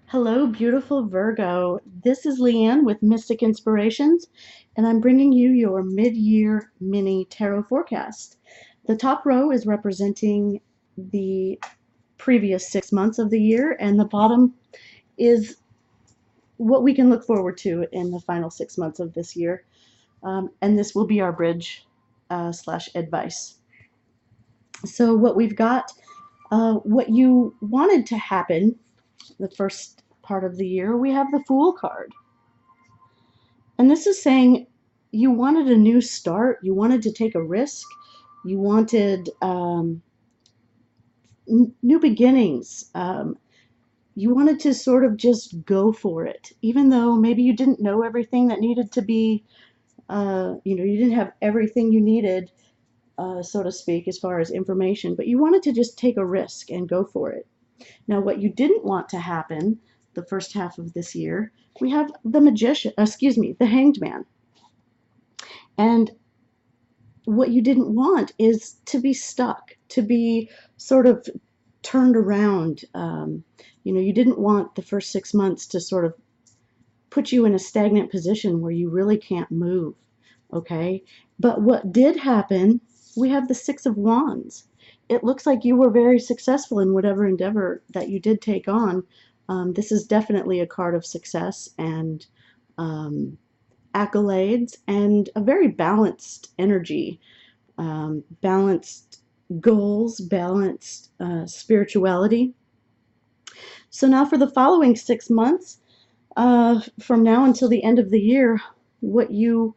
Hello, beautiful Virgo. This is Leanne with Mystic Inspirations, and I'm bringing you your mid-year mini tarot forecast. The top row is representing the previous 6 months of the year, and the bottom is what we can look forward to in the final 6 months of this year. And this will be our bridge slash advice. So what we've got, what you wanted to happen the first part of the year, we have the Fool card. And this is saying you wanted a new start, you wanted to take a risk, you wanted new beginnings. You wanted to sort of just go for it, even though maybe you didn't know everything that needed to be, you didn't have everything you needed, so to speak, as far as information, but you wanted to just take a risk and go for it. Now, what you didn't want to happen the first half of this year, we have the Hanged Man. And what you didn't want is to be stuck, to be sort of turned around. You didn't want the first 6 months to sort of put you in a stagnant position where you really can't move, okay? But what did happen, we have the Six of Wands. It looks like you were very successful in whatever endeavor that you did take on. This is definitely a card of success and accolades and a very balanced energy, balanced goals, balanced spirituality. So now for the following 6 months, from now until the end of the year, what you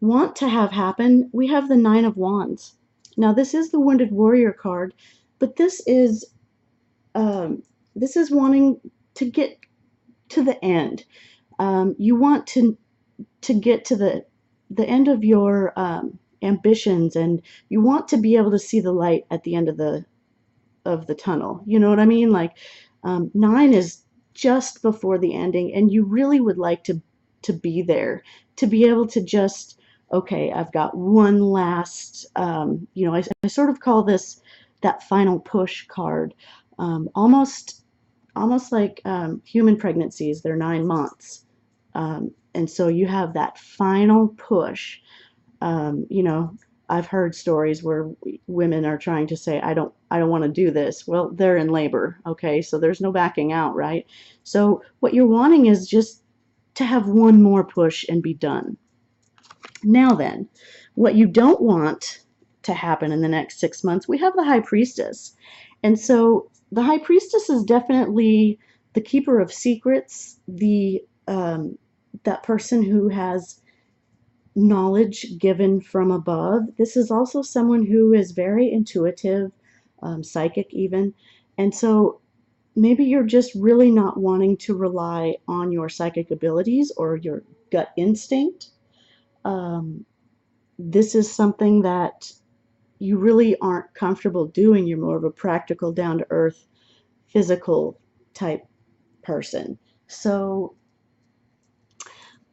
want to have happen, we have the Nine of Wands. Now this is the Wounded Warrior card, but this is wanting to get to the end. You want to get to the end of your ambitions, and you want to be able to see the light at the end of the tunnel. You know what I mean? Like 9 is just before the ending, and you really would like to be there, to be able to just, okay, I've got one last, I sort of call this that final push card, almost like human pregnancies. They're 9 months. And so you have that final push. I've heard stories where women are trying to say, I don't want to do this. Well, they're in labor, okay? So there's no backing out, right? So what you're wanting is just to have one more push and be done. Now then, what you don't want to happen in the next 6 months, we have the High Priestess. And so the High Priestess is definitely the keeper of secrets, that person who has knowledge given from above. This is also someone who is very intuitive, psychic even. And so maybe you're just really not wanting to rely on your psychic abilities or your gut instinct. This is something that you really aren't comfortable doing. You're more of a practical, down-to-earth, physical type person. So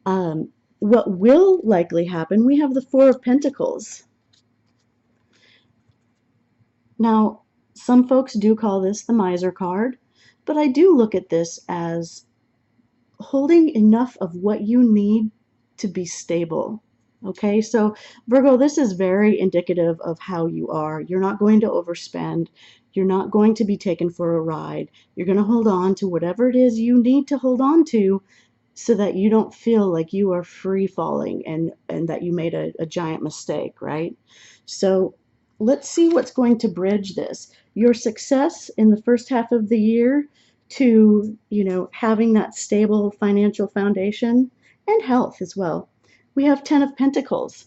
what will likely happen, we have the Four of Pentacles. Now, some folks do call this the Miser card, but I do look at this as holding enough of what you need to be stable. Okay, so Virgo, this is very indicative of how you are. You're not going to overspend. You're not going to be taken for a ride. You're going to hold on to whatever it is you need to hold on to so that you don't feel like you are free falling and that you made a giant mistake, right? So let's see what's going to bridge this. Your success in the first half of the year to, having that stable financial foundation and health as well. We have 10 of Pentacles.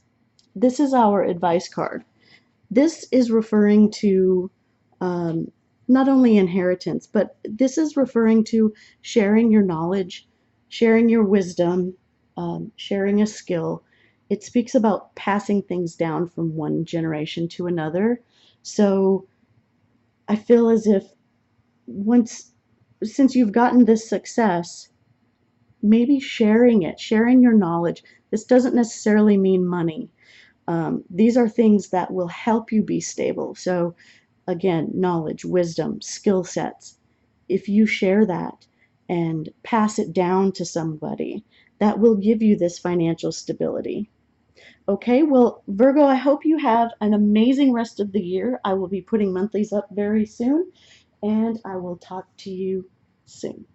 This is our advice card. This is referring to not only inheritance, but this is referring to sharing your knowledge, sharing your wisdom, sharing a skill. It speaks about passing things down from one generation to another. So I feel as if since you've gotten this success, maybe sharing it, sharing your knowledge. This doesn't necessarily mean money. These are things that will help you be stable. So again, knowledge, wisdom, skill sets. If you share that, and pass it down to somebody that will give you this financial stability. Okay, well, Virgo, I hope you have an amazing rest of the year. I will be putting monthlies up very soon, and I will talk to you soon.